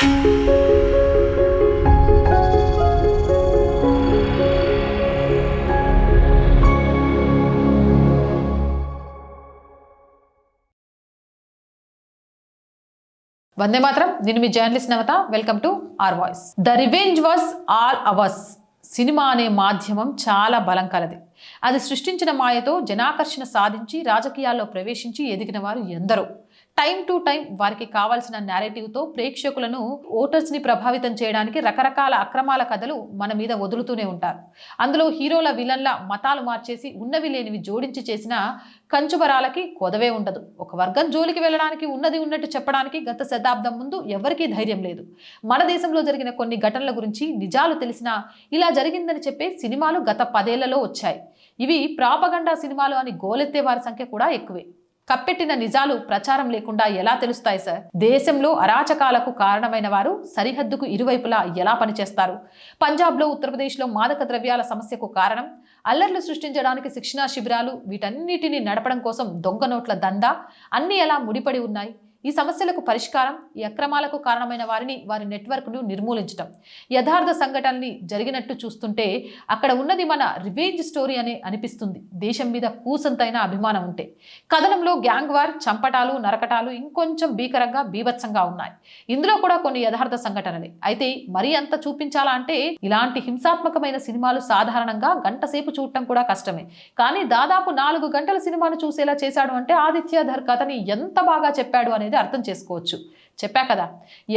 వందే మాత్రం. నేను మీ journalist Navatha. Welcome to R voice. The revenge was all ours. Cinema అనే మాధ్యమం చాలా బలం కలది. అది సృష్టించిన మాయతో జనాకర్షణ సాధించి రాజకీయాల్లో ప్రవేశించి ఎదిగిన వారు ఎందరో. టైం టు టైం వారికి కావాల్సిన నేరేటివ్తో ప్రేక్షకులను, ఓటర్స్ని ప్రభావితం చేయడానికి రకరకాల అక్రమాల కథలు మన మీద వదులుతూనే ఉంటారు. అందులో హీరోల, విలన్ల మతాలు మార్చేసి ఉన్నవి లేనివి జోడించి చేసిన కంచుబరాలకి కొదవే ఉండదు. ఒక వర్గం జోలికి వెళ్ళడానికి, ఉన్నది ఉన్నట్టు చెప్పడానికి గత శతాబ్దం ముందు ఎవరికీ ధైర్యం లేదు. మన దేశంలో జరిగిన కొన్ని ఘటనల గురించి నిజాలు తెలిసినా ఇలా జరిగిందని చెప్పే సినిమాలు గత 10 ఏళ్లలో వచ్చాయి. ఇవి ప్రాపగండా సినిమాలు అని గోలెత్తే వారి సంఖ్య కూడా ఎక్కువే. కప్పెట్టిన నిజాలు ప్రచారం లేకుండా ఎలా తెలుస్తాయి సార్? దేశంలో అరాచకాలకు కారణమైన వారు సరిహద్దుకు ఇరువైపులా ఎలా పనిచేస్తారు? పంజాబ్లో, ఉత్తరప్రదేశ్లో మాదక ద్రవ్యాల సమస్యకు కారణం, అల్లర్లు సృష్టించడానికి శిక్షణా శిబిరాలు, వీటన్నిటిని నడపడం కోసం దొంగ నోట్ల దందా అన్నీ ఎలా ముడిపడి ఉన్నాయి? ఈ సమస్యలకు పరిష్కారం, ఈ అక్రమాలకు కారణమైన వారిని, వారి నెట్వర్క్ను నిర్మూలించడం. యథార్థ సంఘటనల్ని జరిగినట్టు చూస్తుంటే అక్కడ ఉన్నది మన రివెంజ్ స్టోరీ అనే అనిపిస్తుంది. దేశం మీద కూసంతైన అభిమానం ఉంటే. కథనంలో గ్యాంగ్ వార్, చంపటాలు, నరకటాలు ఇంకొంచెం భీకరంగా, బీభత్సంగా ఉన్నాయి. ఇందులో కూడా కొన్ని యథార్థ సంఘటనలే. అయితే మరీ అంత చూపించాలా అంటే ఇలాంటి హింసాత్మకమైన సినిమాలు సాధారణంగా గంట సేపు చూడటం కూడా కష్టమే. కానీ దాదాపు 4 గంటల సినిమాను చూసేలా చేశాడు అంటే ఆదిత్య ధర్ కథని ఎంత బాగా చెప్పాడు అనేది అర్థం చేసుకోవచ్చు. చెప్పా కదా,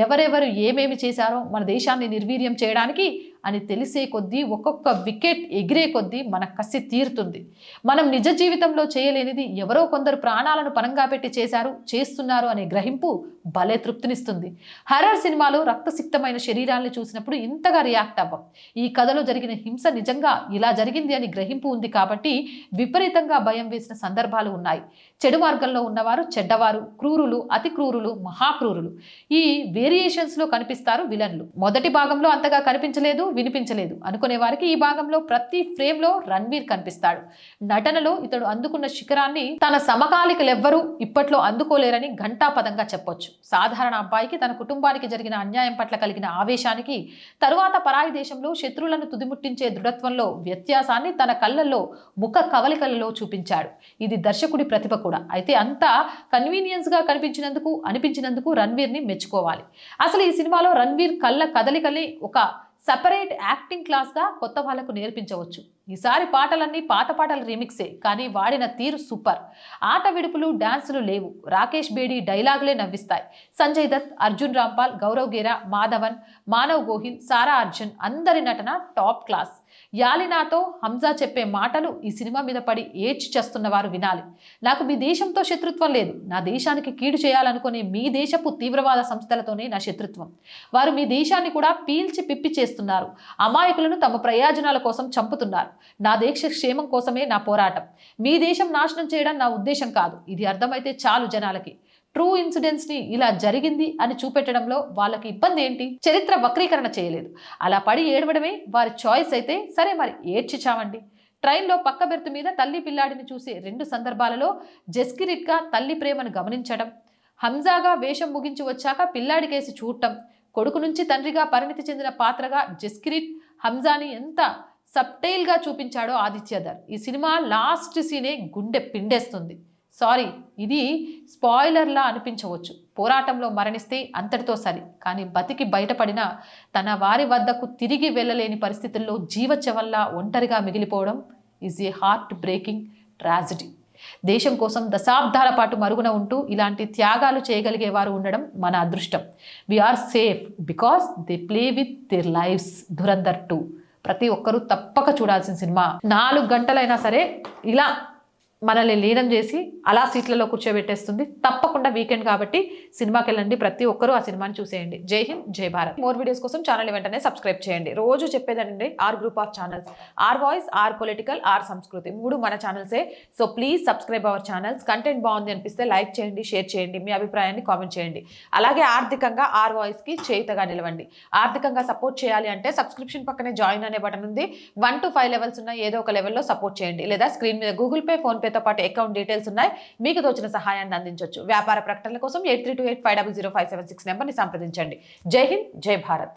ఎవరెవరు ఏమేమి చేశారో మన దేశాన్ని నిర్వీర్యం చేయడానికి అని తెలిసే కొద్దీ, ఒక్కొక్క వికెట్ ఎగిరే కొద్దీ మన కసి తీరుతుంది. మనం నిజ జీవితంలో చేయలేనిది ఎవరో కొందరు ప్రాణాలను పణంగా పెట్టి చేశారు, చేస్తున్నారు అనే గ్రహింపు భలే తృప్తినిస్తుంది. హర్రర్ సినిమాలో రక్తసిక్తమైన శరీరాల్ని చూసినప్పుడు ఇంతగా రియాక్ట్ అవ్వం. ఈ కథలో జరిగిన హింస నిజంగా ఇలా జరిగింది అని గ్రహింపు ఉంది కాబట్టి విపరీతంగా భయం వేసిన సందర్భాలు ఉన్నాయి. చెడు మార్గంలో ఉన్నవారు చెడ్డవారు, క్రూరులు, అతి క్రూరులు, మహాక్రూరులు, ఈ వేరియేషన్స్ లో కనిపిస్తారు విలన్లు. మొదటి భాగంలో అంతగా కనిపించలేదు, వినిపించలేదు అనుకునే వారికి ఈ భాగంలో ప్రతి ఫ్రేమ్ లో రణ్వీర్ కనిపిస్తాడు. నటనలో ఇతడు అందుకున్న శిఖరాన్ని తన సమకాలికలెవ్వరూ ఇప్పట్లో అందుకోలేరని ఘంటాపదంగా చెప్పొచ్చు. సాధారణ అబ్బాయికి తన కుటుంబానికి జరిగిన అన్యాయం పట్ల కలిగిన ఆవేశానికి, తరువాత పరాయి దేశంలో శత్రువులను తుదిముట్టించే దృఢత్వంలో వ్యత్యాసాన్ని తన కళ్ళల్లో, ముఖ కవలికలలో చూపించాడు. ఇది దర్శకుడి ప్రతిభ కూడా. అయితే అంతా కన్వీనియన్స్ గా అనిపించినందుకు రణ్వీర్ ని మెచ్చుకోవాలి. అసలు ఈ సినిమాలో రణ్వీర్ కళ్ళ కదలికల్ని ఒక సపరేట్ యాక్టింగ్ క్లాస్ గా కొత్త వాళ్ళకు నేర్పించవచ్చు. ఈసారి పాటలన్నీ పాత పాటల రీమిక్సే, కానీ వాడిన తీరు సూపర్. ఆట విడుపులు, డాన్సులు లేవు. రాకేష్ బేడి డైలాగులే నవ్విస్తాయి. సంజయ్ దత్, అర్జున్ రాంపాల్, గౌరవ్ గేరా, మాధవన్, మానవ్ గోహిల్, సారా అర్జున్ అందరి నటన టాప్ క్లాస్. యాలినాతో హంజా చెప్పే మాటలు ఈ సినిమా మీద పడి ఏడ్చి చేస్తున్న వారు వినాలి. నాకు మీ దేశంతో శత్రుత్వం లేదు, నా దేశానికి కీడు చేయాలనుకునే మీ దేశపు తీవ్రవాద సంస్థలతోనే నా శత్రుత్వం. వారు మీ దేశాన్ని కూడా పీల్చి పిప్పి చేస్తున్నారు. అమాయకులను తమ ప్రయోజనాల కోసం చంపుతున్నారు. నా దేశ క్షేమం కోసమే నా పోరాటం. మీ దేశం నాశనం చేయడం నా ఉద్దేశం కాదు. ఇది అర్థమైతే చాలు జనాలకి. ట్రూ ఇన్సిడెంట్స్ ని ఇలా జరిగింది అని చూపెట్టడంలో వాళ్ళకి ఇబ్బంది ఏంటి? చరిత్ర వక్రీకరణ చేయలేదు. అలా పడి ఏడవడమే వారి చాయిస్ అయితే సరే, మరి ఏడ్చి చావండి. ట్రైన్లో పక్క బెర్త్ మీద తల్లి పిల్లాడిని చూసే 2 సందర్భాలలో జస్కిరిట్గా తల్లి ప్రేమను గమనించడం, హంజాగా వేషం ముగించి వచ్చాక పిల్లాడికేసి చూడటం, కొడుకు నుంచి తండ్రిగా పరిణితి చెందిన పాత్రగా జస్కిరిట్ హంజాని ఎంత సబ్టైల్గా చూపించాడో ఆదిత్య ధర్. ఈ సినిమా లాస్ట్ సీనే గుండె పిండేస్తుంది. సారీ, ఇది స్పాయిలర్లా అనిపించవచ్చు. పోరాటంలో మరణిస్తే అంతటితో సరి, కానీ బతికి బయటపడిన తన వారి వద్దకు తిరిగి వెళ్ళలేని పరిస్థితుల్లో జీవచ్చవల్లా ఒంటరిగా మిగిలిపోవడం is a heart breaking tragedy. దేశం కోసం దశాబ్దాల పాటు మరుగున ఉంటూ ఇలాంటి త్యాగాలు చేయగలిగే వారు ఉండడం మన అదృష్టం. We are safe because they play with their lives. Dhurandhar 2 ప్రతి ఒక్కరూ తప్పక చూడాల్సిన సినిమా. 4 గంటలైనా సరే ఇలా మనల్ని లీనం చేసి అలా సీట్లలో కూర్చోబెట్టేస్తుంది. తప్పకుండా వీకెండ్ కాబట్టి సినిమాకి వెళ్ళండి. ప్రతి ఒక్కరూ ఆ సినిమాని చూసేయండి. జై హింద్, జై భారత్. మోర్ వీడియోస్ కోసం ఛానల్ వెంటనే సబ్స్క్రైబ్ చేయండి. రోజు చెప్పేదండి, R group of channels, R voice, R political, R Sanskriti, 3 మన ఛానల్సే. So please subscribe our channels. Content బాగుంది అనిపిస్తే లైక్ చేయండి, షేర్ చేయండి, మీ అభిప్రాయాన్ని కామెంట్ చేయండి. అలాగే ఆర్థికంగా ఆర్ వాయిస్కి చేయుతగా నిలవండి. ఆర్థికంగా సపోర్ట్ చేయాలి అంటే సబ్స్క్రిప్షన్ పక్కనే జాయిన్ అనే బటన్ ఉంది. 1 to 5 లెవెల్స్ ఉన్న ఏదో ఒక లెవెల్లో సపోర్ట్ చేయండి, లేదా స్క్రీన్ మీద గూగుల్ పే, ఫోన్ పే ఫోన్పేతో పాటు అకౌంట్ డీటెయిల్స్ ఉన్నాయి. మీకు తోచిన సహాయాన్ని అందించవచ్చు. వ్యాపార ప్రకటనల కోసం 8328500576 నెంబర్ని సంప్రదించండి. జై హింద్, జై భారత్.